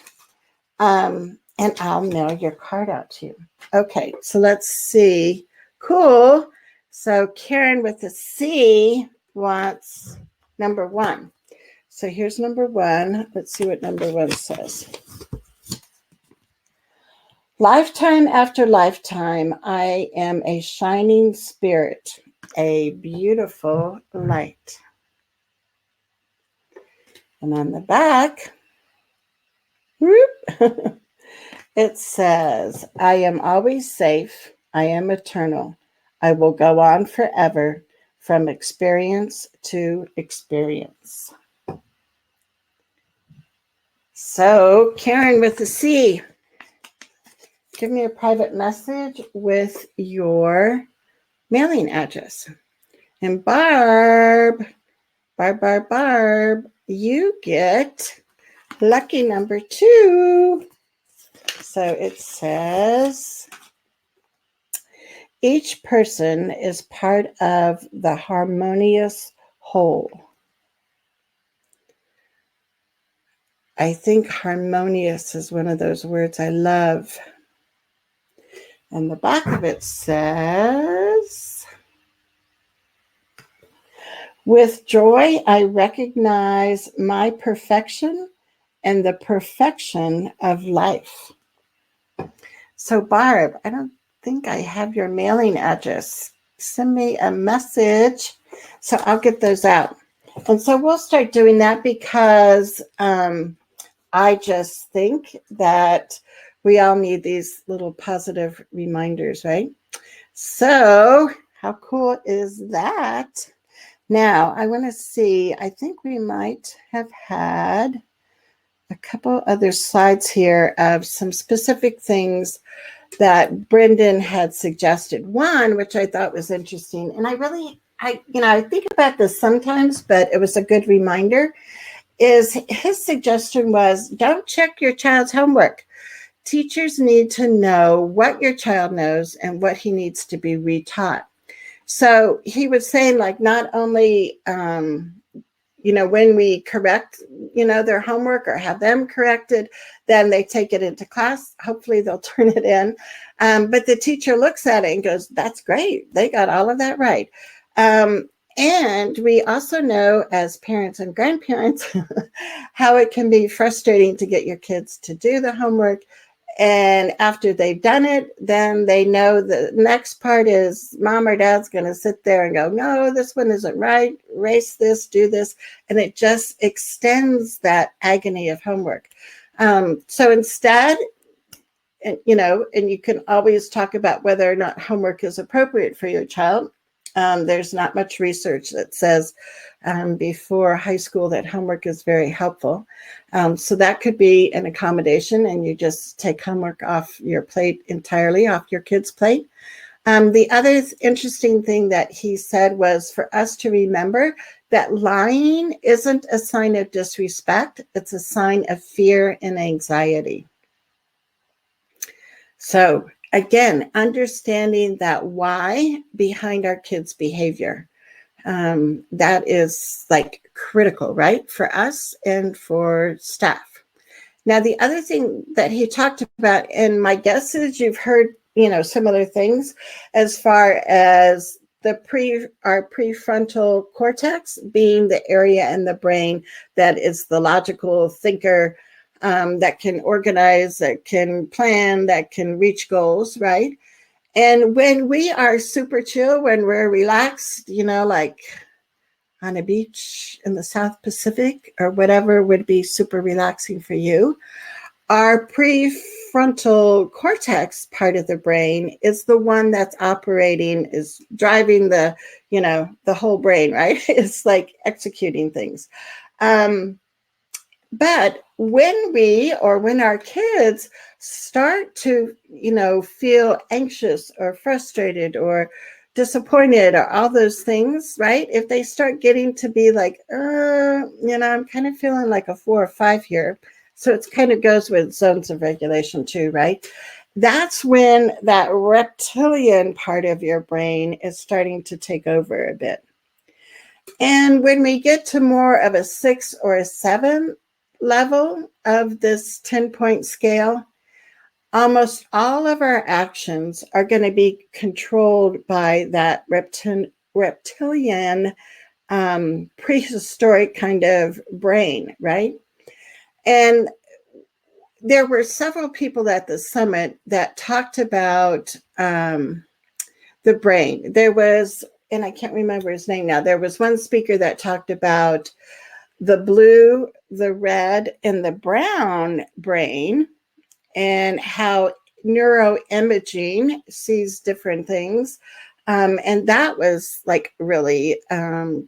and I'll mail your card out to you. Okay, so let's see. Cool. So Karen with a C wants number 1. So here's number 1. Let's see what number 1 says. Lifetime after lifetime, I am a shining spirit, a beautiful light. And on the back, whoop, it says, I am always safe. I am eternal. I will go on forever from experience to experience. So, Karen with the C, give me a private message with your mailing address. And Barb, you get lucky number 2. So it says, each person is part of the harmonious whole. I think harmonious is one of those words I love. And the back of it says, with joy, I recognize my perfection and the perfection of life. So Barb, I don't think I have your mailing address. Send me a message so I'll get those out. And so we'll start doing that because I just think that we all need these little positive reminders, right? So how cool is that? Now, I want to see, I think we might have had a couple other slides here of some specific things that Brendan had suggested. One, which I thought was interesting, and I think about this sometimes, but it was a good reminder, is his suggestion was, don't check your child's homework. Teachers need to know what your child knows and what he needs to be retaught. So he was saying, like, not only, when we correct, their homework or have them corrected, then they take it into class. Hopefully they'll turn it in. But the teacher looks at it and goes, that's great. They got all of that right. And we also know as parents and grandparents how it can be frustrating to get your kids to do the homework. And after they've done it, then they know the next part is mom or dad's going to sit there and go, no, this one isn't right. Erase this, do this. And it just extends that agony of homework. So instead, and you can always talk about whether or not homework is appropriate for your child. There's not much research that says before high school that homework is very helpful. So that could be an accommodation, and you just take homework off your plate entirely, off your kid's plate. The other interesting thing that he said was for us to remember that lying isn't a sign of disrespect. It's a sign of fear and anxiety. So again, understanding that why behind our kids' behavior, that is like critical, right? For us and for staff. Now, the other thing that he talked about, and my guess is you've heard, similar things as far as our prefrontal cortex being the area in the brain that is the logical thinker, that can organize, that can plan, that can reach goals, right? And when we are super chill, when we're relaxed, like on a beach in the South Pacific or whatever would be super relaxing for you, Our prefrontal cortex part of the brain is the one that's operating, is driving the, the whole brain, right? It's like executing things. But when our kids start to, feel anxious or frustrated or disappointed or all those things, right? If they start getting to be like, I'm kind of feeling like a 4 or 5 here. So it kind of goes with zones of regulation too, right? That's when that reptilian part of your brain is starting to take over a bit. And when we get to more of a 6 or a 7 level of this 10-point scale, almost all of our actions are going to be controlled by that reptilian prehistoric kind of brain, right? And there were several people at the summit that talked about the brain. There was, and I can't remember his name now, there was one speaker that talked about the blue, the red, and the brown brain, and how neuroimaging sees different things. And that was like really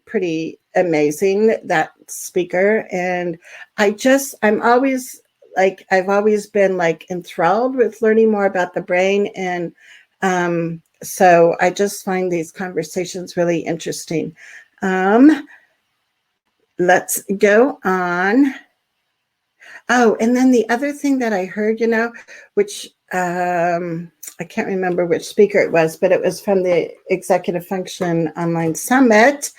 pretty amazing, that speaker. And I'm always like, I've always been like enthralled with learning more about the brain. And so I just find these conversations really interesting. Let's go on. Oh, and then the other thing that I heard, which I can't remember which speaker it was, but it was from the Executive Function Online Summit.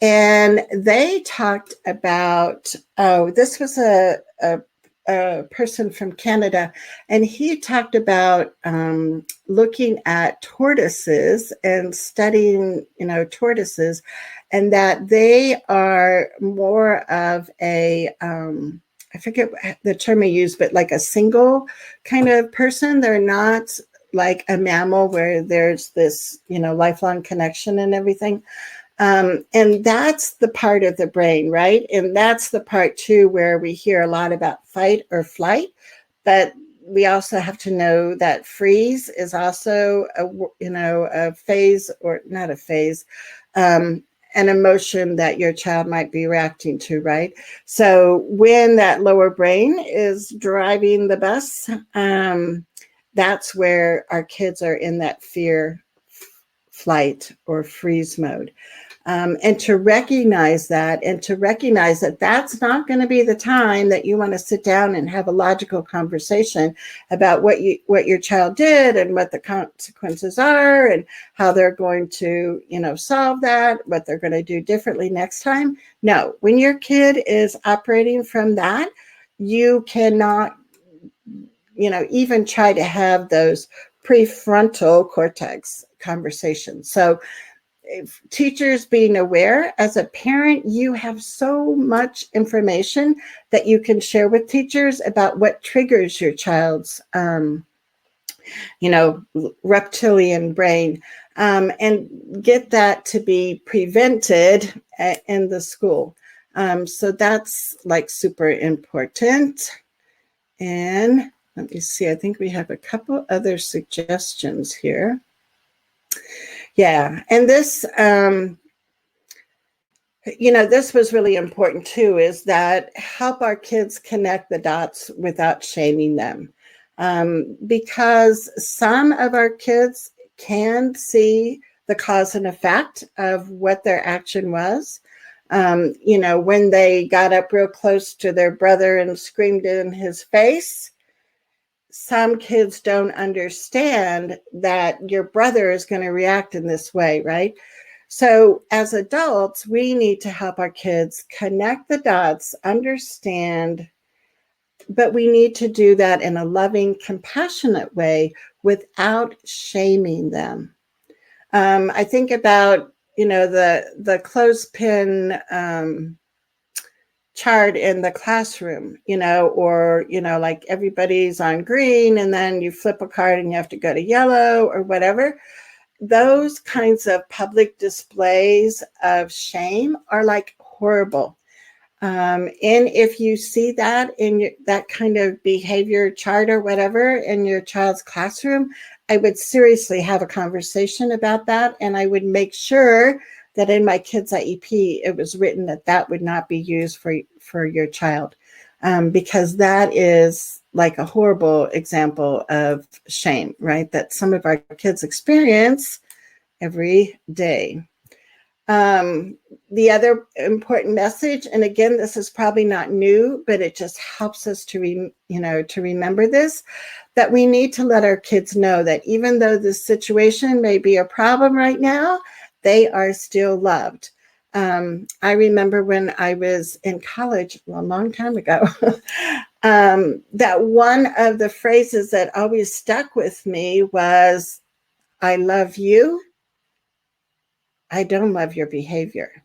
And they talked about, this was a person from Canada, and he talked about looking at tortoises and studying, tortoises, and that they are more of a, I forget the term he used, but like a single kind of person. They're not like a mammal where there's this, lifelong connection and everything. And that's the part of the brain, right? And that's the part too where we hear a lot about fight or flight, but we also have to know that freeze is also a phase, or not a phase, an emotion that your child might be reacting to, right? So when that lower brain is driving the bus, that's where our kids are in that fear, flight, or freeze mode. And to recognize that, that's not going to be the time that you want to sit down and have a logical conversation about what your child did and what the consequences are and how they're going to, solve that, what they're going to do differently next time. No, when your kid is operating from that, you cannot, even try to have those prefrontal cortex conversations. So if teachers being aware, as a parent, you have so much information that you can share with teachers about what triggers your child's, reptilian brain, and get that to be prevented in the school. So that's like super important. And let me see, I think we have a couple other suggestions here. Yeah, and this, this was really important too, is that help our kids connect the dots without shaming them. Because some of our kids can see the cause and effect of what their action was. When they got up real close to their brother and screamed in his face, some kids don't understand that your brother is going to react in this way, right? So as adults, we need to help our kids connect the dots, understand, but we need to do that in a loving, compassionate way without shaming them. I think about, the clothespin chart in the classroom, or, like everybody's on green and then you flip a card and you have to go to yellow or whatever. Those kinds of public displays of shame are like horrible. And if you see that in that kind of behavior chart or whatever in your child's classroom, I would seriously have a conversation about that. And I would make sure that in my kids' IEP, it was written that that would not be used for your child, because that is like a horrible example of shame, right? That some of our kids experience every day. The other important message, and again, this is probably not new, but it just helps us to remember this, that we need to let our kids know that even though this situation may be a problem right now, they are still loved. I remember when I was in college, well, a long time ago, that one of the phrases that always stuck with me was, I love you. I don't love your behavior.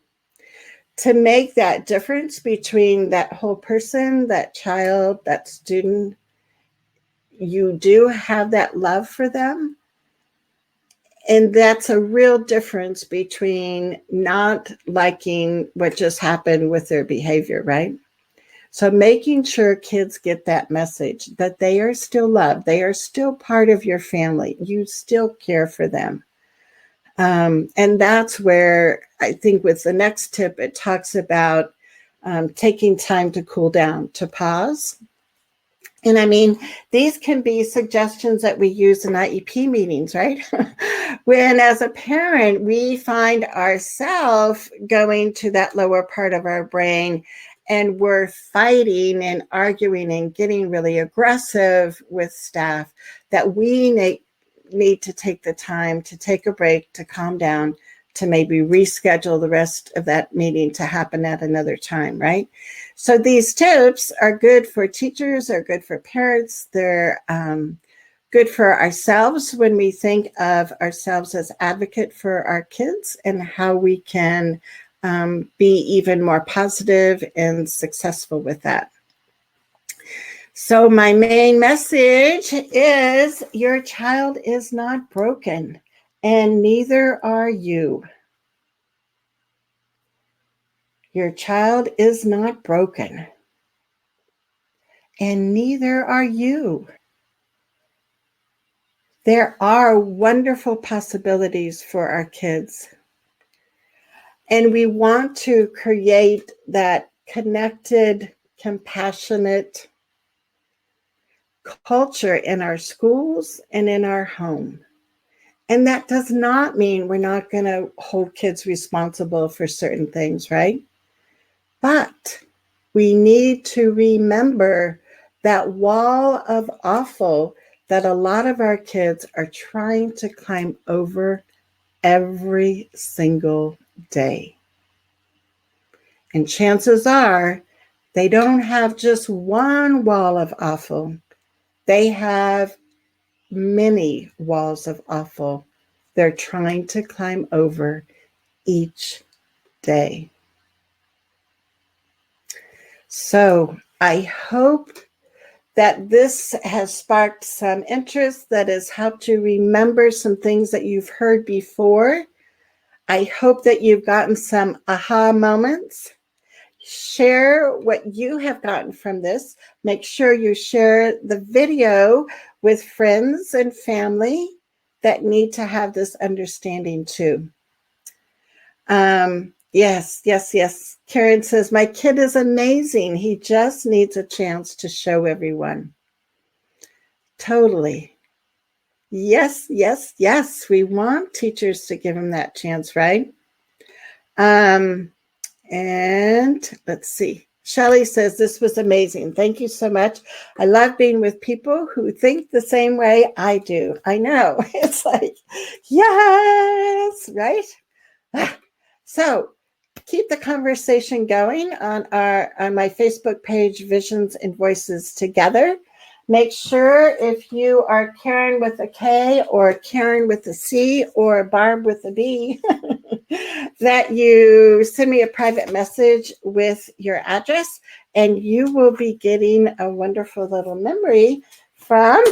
To make that difference between that whole person, that child, that student, you do have that love for them. And that's a real difference between not liking what just happened with their behavior, right? So making sure kids get that message that they are still loved, they are still part of your family, you still care for them. And that's where I think with the next tip, it talks about taking time to cool down, to pause. And I mean, these can be suggestions that we use in IEP meetings, right? When as a parent, we find ourselves going to that lower part of our brain and we're fighting and arguing and getting really aggressive with staff, that we need to take the time to take a break, to calm down, to maybe reschedule the rest of that meeting to happen at another time, right? So these tips are good for teachers, are good for parents, they're good for ourselves when we think of ourselves as advocate for our kids and how we can be even more positive and successful with that. So my main message is your child is not broken, and neither are you. Your child is not broken, and neither are you. There are wonderful possibilities for our kids. And we want to create that connected, compassionate culture in our schools and in our home. And that does not mean we're not going to hold kids responsible for certain things, right? But we need to remember that wall of awful that a lot of our kids are trying to climb over every single day. And chances are they don't have just one wall of awful. They have many walls of awful they're trying to climb over each day. So I hope that this has sparked some interest, that has helped you remember some things that you've heard before. I hope that you've gotten some aha moments. Share what you have gotten from this. Make sure you share the video with friends and family that need to have this understanding too. Yes. Karen says, my kid is amazing. He just needs a chance to show everyone. Totally. Yes. We want teachers to give him that chance, right? And let's see. Shelley says, this was amazing. Thank you so much. I love being with people who think the same way I do. I know. It's like, yes, right? So keep the conversation going on my Facebook page, Visions and Voices Together. Make sure if you are Karen with a K or Karen with a C or Barb with a B, that you send me a private message with your address, and you will be getting a wonderful little memory from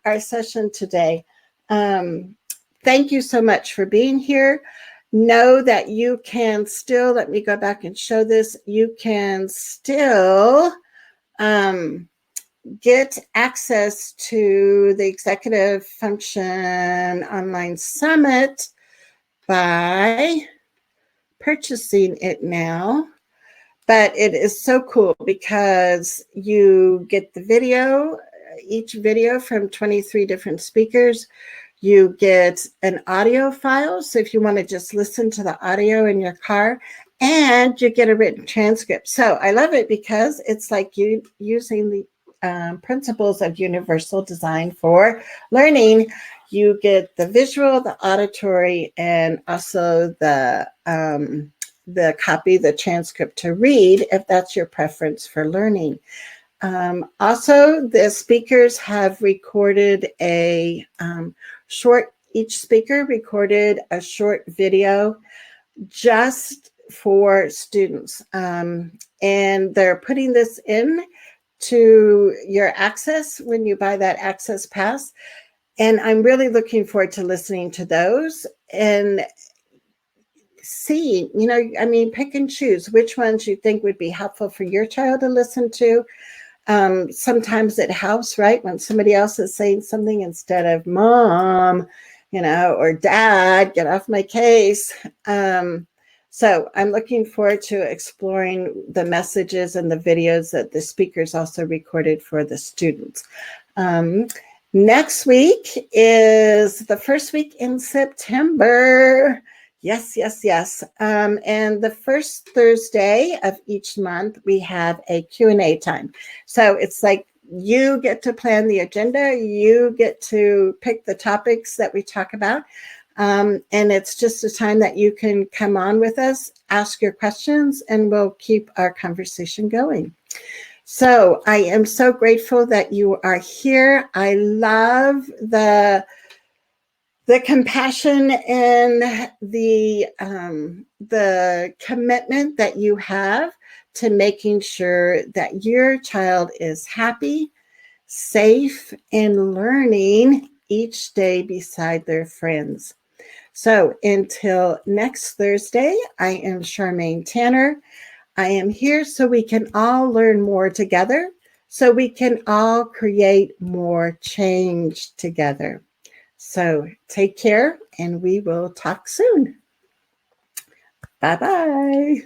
our session today. Thank you so much for being here. know that you can still, let me go back and show this, you can still get access to the Executive Function Online Summit by purchasing it now. But it is so cool because you get the video, each video from 23 different speakers. You get an audio file, so if you want to just listen to the audio in your car, and you get a written transcript. So I love it because it's like you using the principles of universal design for learning. You get the visual, the auditory, and also the copy, the transcript to read, if that's your preference for learning. Also, the speakers have recorded a short, each speaker recorded a short video just for students. And they're putting this in to your access when you buy that access pass. And I'm really looking forward to listening to those and see, I mean, pick and choose which ones you think would be helpful for your child to listen to. Sometimes it helps, right, when somebody else is saying something instead of mom, or dad, get off my case. So I'm looking forward to exploring the messages and the videos that the speakers also recorded for the students. Next week is the first week in September. Yes. And the first Thursday of each month, we have a Q&A time. So it's like you get to plan the agenda, you get to pick the topics that we talk about. And it's just a time that you can come on with us, ask your questions, and we'll keep our conversation going. So I am so grateful that you are here. I love the compassion and the commitment that you have to making sure that your child is happy, safe, and learning each day beside their friends. So until next Thursday, I am Charmaine Tanner. I am here so we can all learn more together, so we can all create more change together. So take care, and we will talk soon. Bye-bye.